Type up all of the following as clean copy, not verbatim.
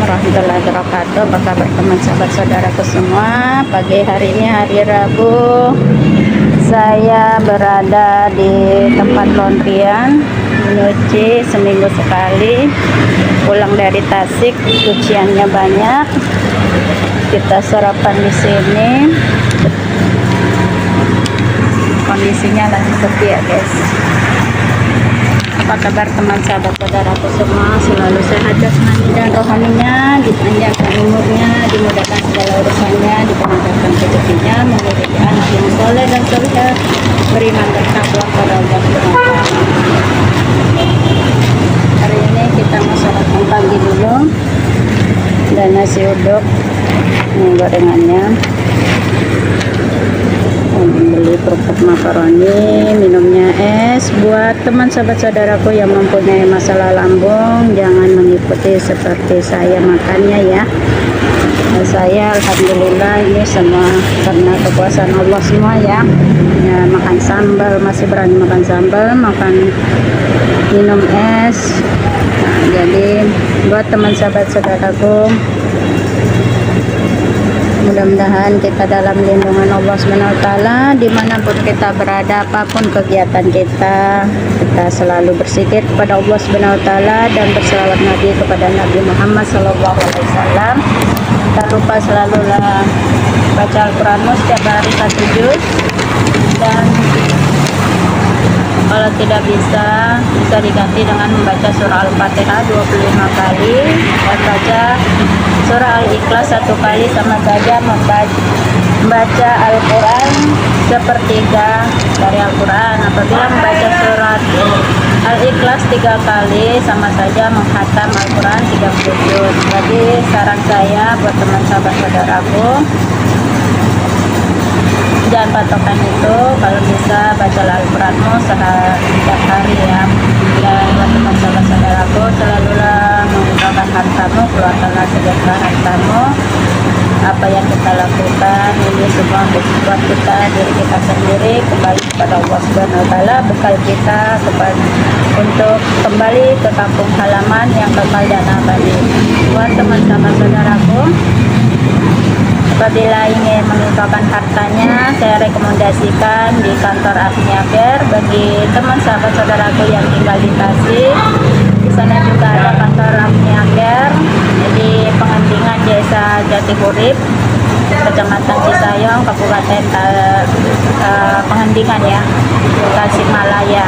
warahmatullahi wabarakatuh. Apa kabar teman sahabat saudaraku semua? Pagi hari ini hari Rabu, saya berada di tempat laundryan menyuci seminggu sekali. Pulang dari Tasik, cuciannya banyak. Kita sarapan di sini. Kondisinya lagi sepi ya guys. Apa kabar teman sahabat saudaraku semua? Selalu sehat jasmani dan rohaninya, dipanjangkan umurnya, dimudahkan segala urusannya, dipermudahkan rezekinya, memiliki anak yang soleh dan soleh, beriman dan takwa kepada Allah Subhanahu wa Ta'ala. Hari ini kita mau sarapan pagi dulu, dan nasi uduk, gorengannya. Beli kerupuk makaroni, minumnya es. Buat teman sahabat saudaraku yang mempunyai masalah lambung, jangan mengikuti seperti saya makannya ya. Saya alhamdulillah ini semua karena kekuasaan Allah semua ya. Makan sambal, masih berani makan sambal, makan minum es. Jadi buat teman sahabat saudaraku, mudah-mudahan kita dalam lindungan Allah SWT, dimanapun kita berada, apapun kegiatan kita selalu bersikir kepada Allah SWT dan berselawat Nabi kepada Nabi Muhammad SAW. Tak lupa selalulah baca Al-Quran setiap hari 1 juz, dan kalau tidak bisa diganti dengan membaca surah Al-Fatihah 25 kali dan baca surah Al-Ikhlas 1 kali, sama saja membaca Al-Quran sepertiga dari Al-Quran. Apabila membaca surat Al-Ikhlas 3 kali, sama saja menghatam Al-Quran 30 juz. Jadi saran saya buat teman sahabat saudaraku, jangan patokan itu, kalau bisa baca Al-Quranmu setiap hari ya. Dan buat teman sahabat saudaraku, selalulah menggunakan hartamu, keluarkanlah sejahtera hartamu. Apa yang kita lakukan ini semua buat kita, diri kita sendiri, kembali kepada Allah Subhanahu wa Ta'ala, bekal kita untuk kembali ke kampung halaman yang kekal dan abadi. Buat teman sahabat saudaraku, apabila ingin menginfakkan hartanya, saya rekomendasikan di kantor Afniaker. Bagi teman sahabat saudaraku yang tinggal di Tasik, di sana juga ada kantor Afniaker di Pengendingan, Desa Jatihurip, Kecamatan Cisayong, Kabupaten Pengendingan ya, Tasikmalaya.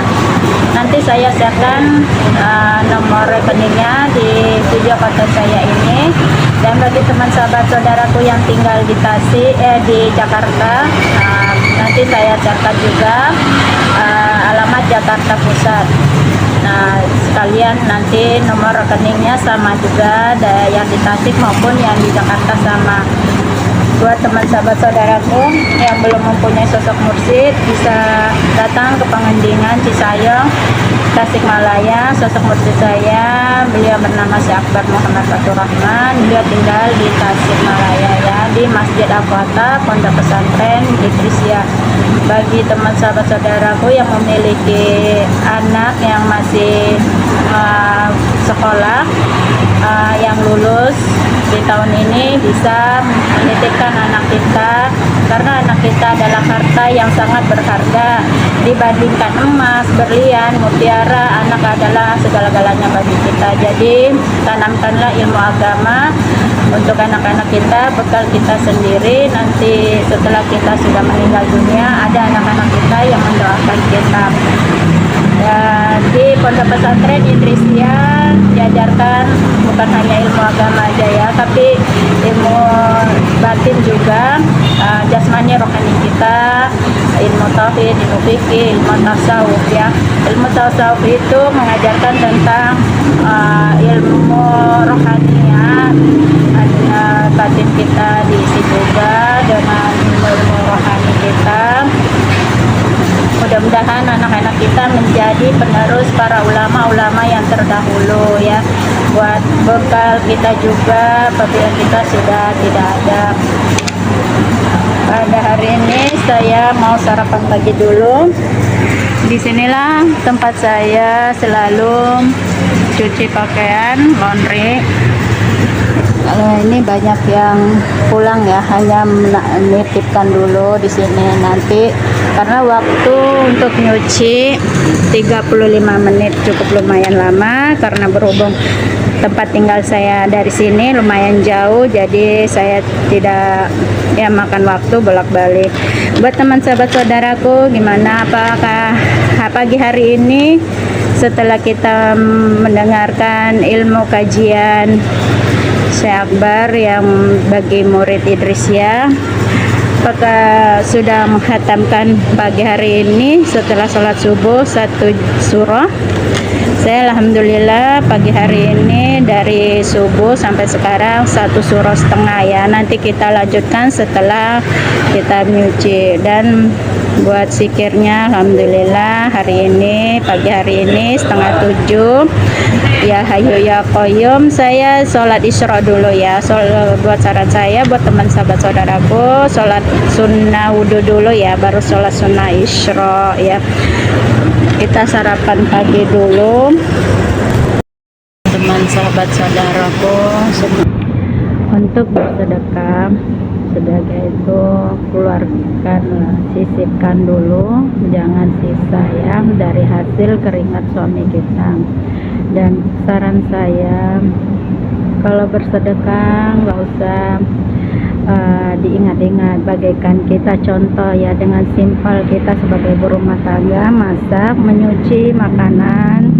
Nanti saya share-kan nomor rekeningnya di video konten saya ini. Dan bagi teman sahabat saudaraku yang tinggal di di Jakarta, nanti saya share-kan juga alamat Jakarta Pusat. Nah, sekalian nanti nomor rekeningnya sama juga, yang di Tasik maupun yang di Jakarta sama. Buat teman sahabat saudaraku yang belum mempunyai sosok mursyid, bisa datang ke Pengendingan Cisayong, Tasikmalaya. Sosok mursyid saya, beliau bernama Syekh Akbar Muhammad Fatur Rahman. Beliau tinggal di Tasikmalaya ya, di Masjid Al-Fatah, Pondok Pesantren Idrisiah. Bagi teman sahabat saudaraku yang memiliki anak yang masih sekolah, yang lulus di tahun ini, bisa menitipkan anak kita, karena anak kita adalah harta yang sangat berharga dibandingkan emas, berlian, mutiara. Anak adalah segala-galanya bagi kita. Jadi tanamkanlah ilmu agama untuk anak-anak kita, bekal kita sendiri. Nanti setelah kita sudah meninggal dunia, ada anak-anak kita yang mendoakan kita. Di Pondok Pesantren Idrisiah diajarkan bukan hanya ilmu agama aja ya, tapi ilmu batin juga, jasmani rohani kita, ilmu tauhid, ilmu fikih, ilmu tasawuf ya. Ilmu tasawuf itu mengajarkan tentang ilmu rohaniat, batin kita diisi juga dengan ilmu rohani kita. Mudah-mudahan anak-anak kita menjadi penerus para ulama-ulama yang terdahulu ya, buat bekal kita juga apabila kita sudah tidak ada. Pada hari ini saya mau sarapan pagi dulu. Disinilah tempat saya selalu cuci pakaian, laundry. Ini banyak yang pulang ya, hanya menitipkan dulu di sini nanti, karena waktu untuk nyuci 35 menit cukup lumayan lama, karena berhubung tempat tinggal saya dari sini lumayan jauh, jadi saya tidak ya makan waktu bolak-balik. Buat teman sahabat saudaraku, gimana, apakah pagi hari ini setelah kita mendengarkan ilmu kajian Syekh Akbar yang bagi murid Idrisiyah, apakah sudah menghatamkan pagi hari ini setelah sholat subuh 1 surah? Saya alhamdulillah pagi hari ini dari subuh sampai sekarang 1,5 surah ya. Nanti kita lanjutkan setelah kita nyuci. Dan buat zikirnya alhamdulillah hari ini pagi hari ini 6:30 ya Hayyu ya Qayyum, saya sholat isra dulu ya. Buat saran saya buat teman sahabat saudaraku, sholat sunnah wudhu dulu ya, baru sholat sunnah isra ya. Kita sarapan pagi dulu teman sahabat saudaraku. Untuk bersedekah, sedekah itu keluarkan, sisipkan dulu, jangan sisa ya, dari hasil keringat suami kita. Dan saran saya, kalau bersedekah nggak usah diingat-ingat, bagaikan kita contoh ya, dengan simpel kita sebagai berumah tangga, masak, menyuci makanan,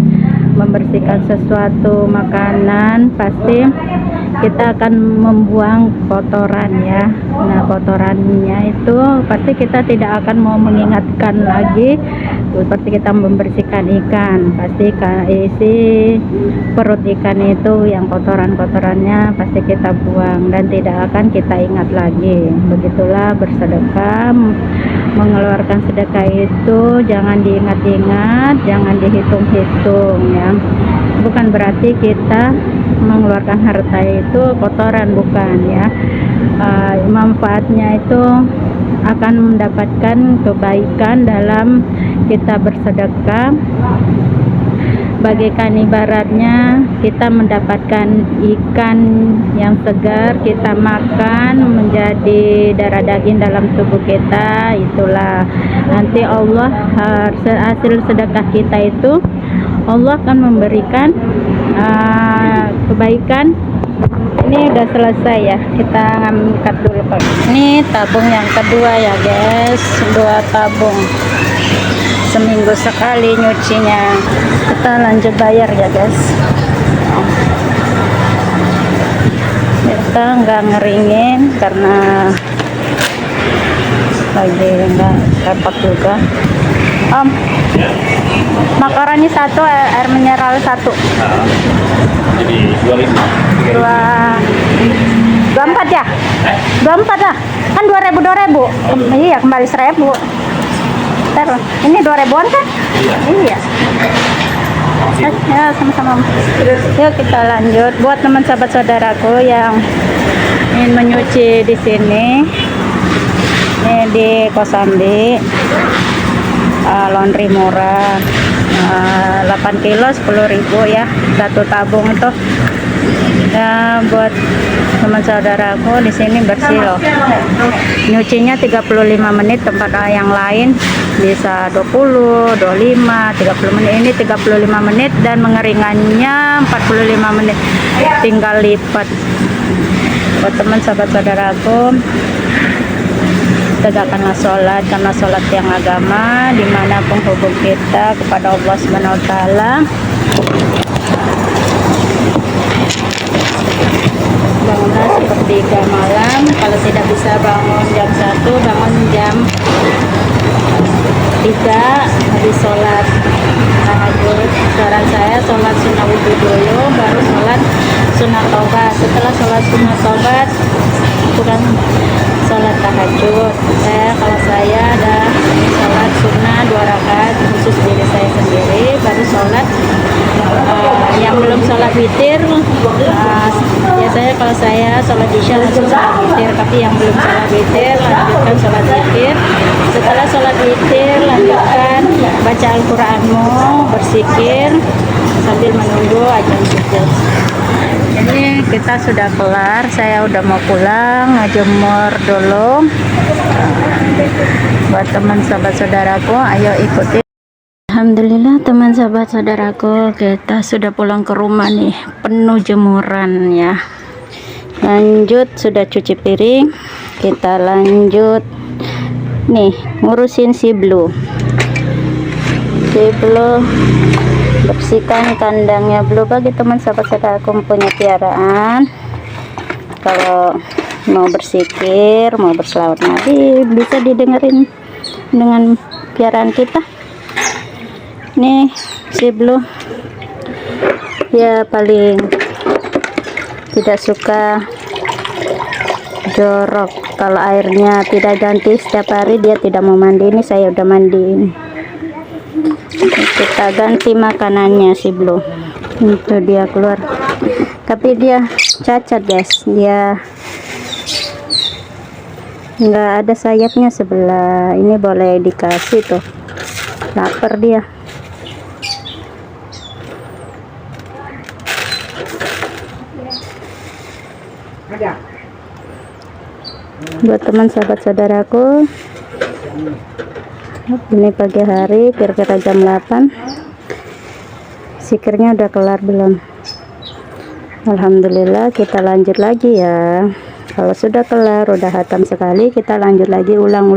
membersihkan sesuatu makanan, pasti kita akan membuang kotoran ya. Nah, kotorannya itu pasti kita tidak akan mau mengingatkan lagi. Seperti kita membersihkan ikan, pasti isi perut ikan itu yang kotorannya pasti kita buang dan tidak akan kita ingat lagi. Begitulah bersedekah, mengeluarkan sedekah itu jangan diingat-ingat, jangan dihitung-hitung ya. Bukan berarti kita mengeluarkan harta itu kotoran, bukan ya. Manfaatnya itu akan mendapatkan kebaikan dalam kita bersedekah, bagaikan ibaratnya kita mendapatkan ikan yang segar, kita makan menjadi darah daging dalam tubuh kita. Itulah nanti Allah, hasil sedekah kita itu Allah akan memberikan kebaikan. Ini udah selesai ya, kita angkat dulu. Ini tabung yang kedua ya guys, 2 tabung, seminggu sekali nyucinya. Kita lanjut bayar ya guys. Kita nggak ngeringin karena lagi nggak repot juga. Makaroni 1, air mineral 1. Jadi 25. 24 ya? 24 lah. Kan 2000. Iya, kembali 1000. Terus ini 2000-an kan? Iya. Ya, sama-sama. Yuk kita lanjut. Buat teman sahabat saudaraku yang ingin menyuci di sini, ini di Kosambi, laundry murah, 8 kilo 10.000 ya, 1 tabung itu. Ya, buat teman saudaraku di sini bersih loh. Nyucinya 35 menit, tempat yang lain bisa 20, 25, 30 menit. Ini 35 menit dan mengeringannya 45 menit. Tinggal lipat. Buat teman sahabat saudaraku, tegakkanlah sholat, karena sholat yang agama dimanapun hubung kita kepada Allah Subhanahu Wa Taala. Bangunlah sepertiga malam, kalau tidak bisa bangun jam 1, bangun jam 3 habis sholat tahajud. Saran saya sholat sunnah wudhu dulu, baru sholat sunnah taubat. Setelah sholat sunnah taubat, bukan sholat tahajud. Kalau saya ada sholat sunnah 2 rakaat khusus diri saya sendiri, baru sholat yang belum sholat witir. Biasanya kalau saya sholat isya langsung sholat witir, tapi yang belum sholat witir lanjutkan sholat witir. Setelah sholat witir lanjutkan baca Al-Quranmu, berzikir sambil menunggu azan subuh. Ini kita sudah kelar, saya udah mau pulang, ngejemur dulu. Buat teman sahabat saudaraku, ayo ikuti. Alhamdulillah teman sahabat saudaraku, kita sudah pulang ke rumah nih, penuh jemuran ya. Lanjut, sudah cuci piring, kita lanjut nih ngurusin si Blue. Bersihkan kandangnya Blue. Bagi teman sahabat saudaraku punya piaraan, kalau mau bersikir, mau berselawat nabi, bisa didengerin dengan piaraan kita. Nih si Blue ya paling tidak suka jorok. Kalau airnya tidak ganti setiap hari, dia tidak mau mandi. Ini saya udah mandiin. Kita ganti makanannya si Blue. Itu dia keluar, tapi dia cacat guys, dia nggak ada sayapnya sebelah ini. Boleh dikasih tuh, lapar dia. Buat teman sahabat saudaraku, ini pagi hari kira-kira jam 8. Sikirnya udah kelar belum? Alhamdulillah, kita lanjut lagi ya. Kalau sudah kelar, udah hatam sekali, kita lanjut lagi, ulang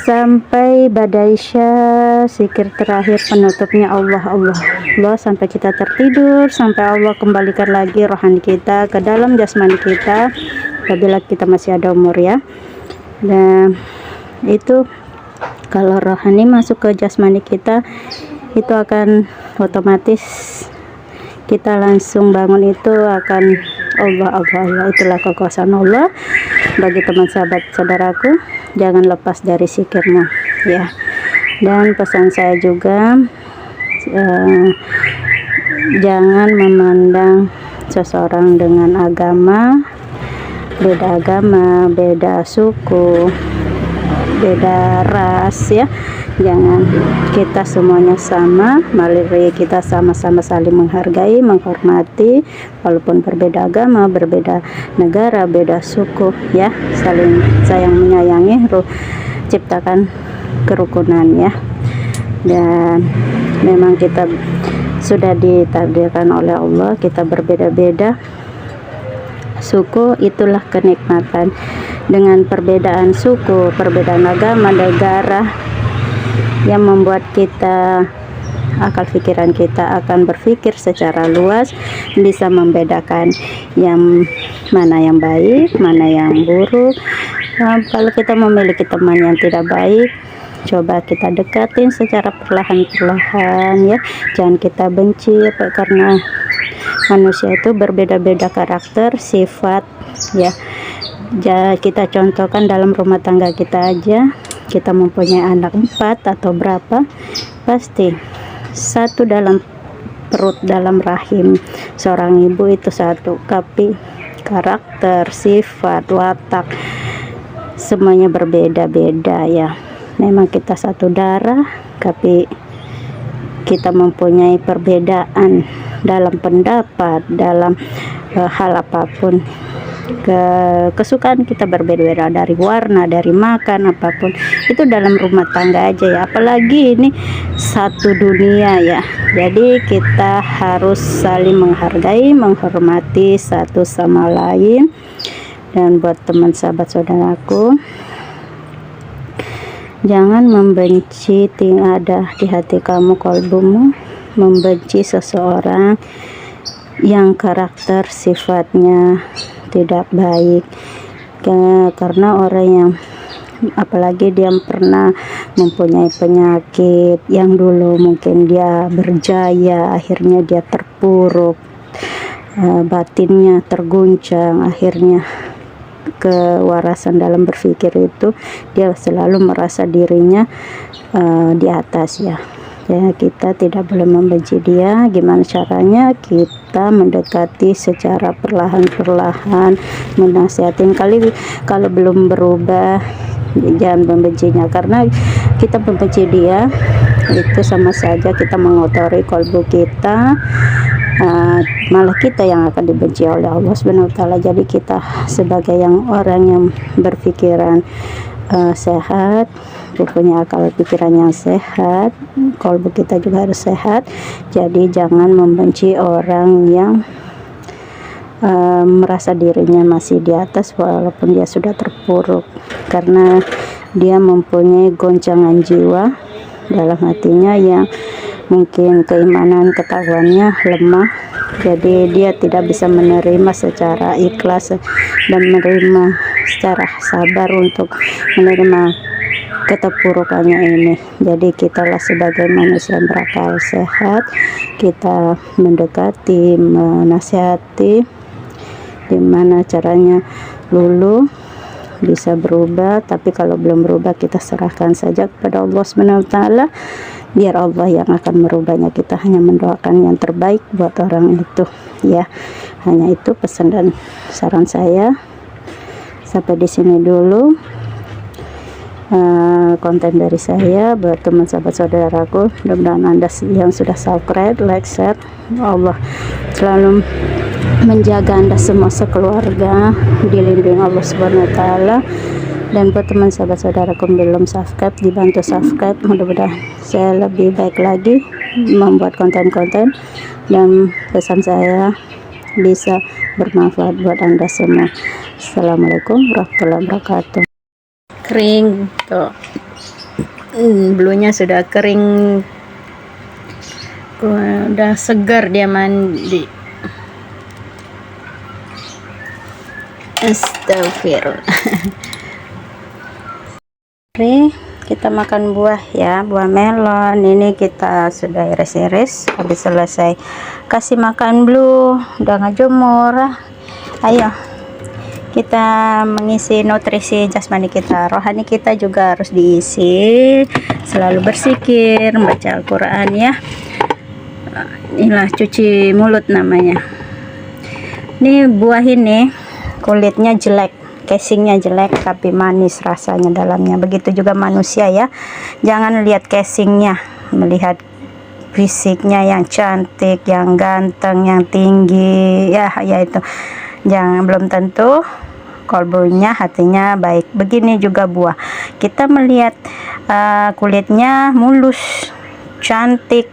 sampai badaisya, sikir terakhir penutupnya Allah sampai kita tertidur, sampai Allah kembalikan lagi rohani kita ke dalam jasmani kita apabila kita masih ada umur ya. Dan itu kalau rohani masuk ke jasmani kita, itu akan otomatis kita langsung bangun, itu akan Allah. Itulah kekuasaan Allah. Bagi teman sahabat saudaraku, jangan lepas dari zikirmu ya. Dan pesan saya juga, jangan memandang seseorang dengan beda suku, beda ras ya. Jangan, kita semuanya sama, mari kita sama-sama saling menghargai, menghormati, walaupun berbeda agama, berbeda negara, beda suku ya, saling sayang menyayangi, ciptakan kerukunan ya. Dan memang kita sudah ditakdirkan oleh Allah, kita berbeda-beda suku, itulah kenikmatan. Dengan perbedaan suku, perbedaan agama, negara, yang membuat kita, akal pikiran kita akan berpikir secara luas, bisa membedakan yang mana yang baik, mana yang buruk. Kalau kita memiliki teman yang tidak baik, coba kita dekatin secara perlahan-perlahan ya. Jangan kita benci, karena manusia itu berbeda-beda karakter, sifat ya. Kita contohkan dalam rumah tangga kita aja, kita mempunyai anak 4 atau berapa, pasti satu dalam perut, dalam rahim seorang ibu itu satu, tapi karakter, sifat, watak semuanya berbeda-beda ya. Memang kita satu darah, tapi kita mempunyai perbedaan dalam pendapat, dalam hal apapun. Kesukaan kita berbeda-beda, dari warna, dari makan, apapun itu dalam rumah tangga aja ya, apalagi ini satu dunia ya. Jadi kita harus saling menghargai, menghormati satu sama lain. Dan buat teman sahabat saudaraku, jangan membenci, ada di hati kamu, kalbumu membenci seseorang yang karakter sifatnya tidak baik, karena orang yang, apalagi dia pernah mempunyai penyakit yang dulu mungkin dia berjaya, akhirnya dia terpuruk, batinnya terguncang, akhirnya kewarasan dalam berpikir itu, dia selalu merasa dirinya di atas ya. Kita tidak boleh membenci dia. Gimana caranya? Kita mendekati secara perlahan-perlahan, menasihatin. Kalau belum berubah, jangan membencinya, karena kita membenci dia itu sama saja kita mengotori kalbu kita, malah kita yang akan dibenci oleh Allah Subhanahu wa taala. Jadi kita sebagai orang yang berpikiran sehat, punya akal pikiran yang sehat, kalbu kita juga harus sehat. Jadi jangan membenci orang yang merasa dirinya masih di atas walaupun dia sudah terpuruk, karena dia mempunyai goncangan jiwa dalam hatinya yang mungkin keimanan ketahuannya lemah. Jadi dia tidak bisa menerima secara ikhlas dan menerima secara sabar untuk menerima keterpurukannya ini. Jadi kitalah sebagai manusia yang berakal sehat, kita mendekati, menasihati gimana caranya lulu bisa berubah. Tapi kalau belum berubah, kita serahkan saja kepada Allah Subhanahu wa taala, biar Allah yang akan merubahnya. Kita hanya mendoakan yang terbaik buat orang itu ya. Hanya itu pesan dan saran saya. Sampai di sini dulu konten dari saya buat teman sahabat saudaraku. Mudah-mudahan Anda yang sudah subscribe, like, share, Allah selalu menjaga Anda semua sekeluarga, dilindungi Allah Subhanahu wa taala. Dan buat teman sahabat saudaraku belum subscribe, dibantu subscribe. Mudah-mudahan saya lebih baik lagi membuat konten-konten dan pesan saya bisa bermanfaat buat Anda semua. Assalamualaikum warahmatullahi wabarakatuh. Kering tuh, bulunya sudah kering, udah segar dia mandi. Astagfirullah. Mari kita makan buah ya, buah melon. Ini kita sudah iris-iris, habis selesai kasih makan blue, udah ngejemur. Ayo kita mengisi nutrisi jasmani kita. Rohani kita juga harus diisi, selalu berzikir, baca Al-Quran ya. Inilah cuci mulut namanya. Ini buah ini kulitnya jelek, casingnya jelek, tapi manis rasanya dalamnya. Begitu juga manusia ya, jangan lihat casingnya, melihat fisiknya yang cantik, yang ganteng, yang tinggi ya itu jangan, belum tentu kalbunya, hatinya baik. Begini juga buah, kita melihat kulitnya mulus, cantik,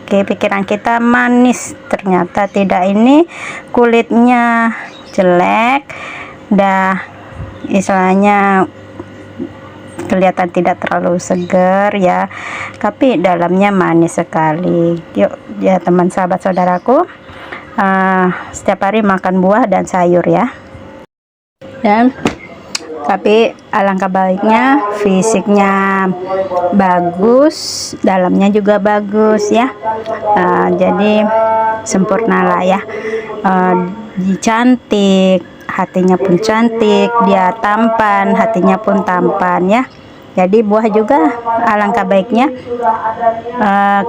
pikiran kita manis, ternyata tidak. Ini kulitnya jelek, dah istilahnya kelihatan tidak terlalu segar ya, tapi dalamnya manis sekali. Yuk ya teman sahabat saudaraku, setiap hari makan buah dan sayur ya. Dan tapi alangkah baiknya fisiknya bagus, dalamnya juga bagus ya. Jadi sempurnalah ya, cantik, hatinya pun cantik, dia tampan, hatinya pun tampan ya. Jadi buah juga alangkah baiknya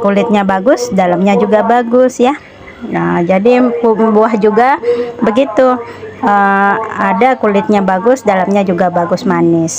kulitnya bagus, dalamnya juga bagus ya. Nah, jadi buah juga begitu, ada kulitnya bagus, dalamnya juga bagus, manis.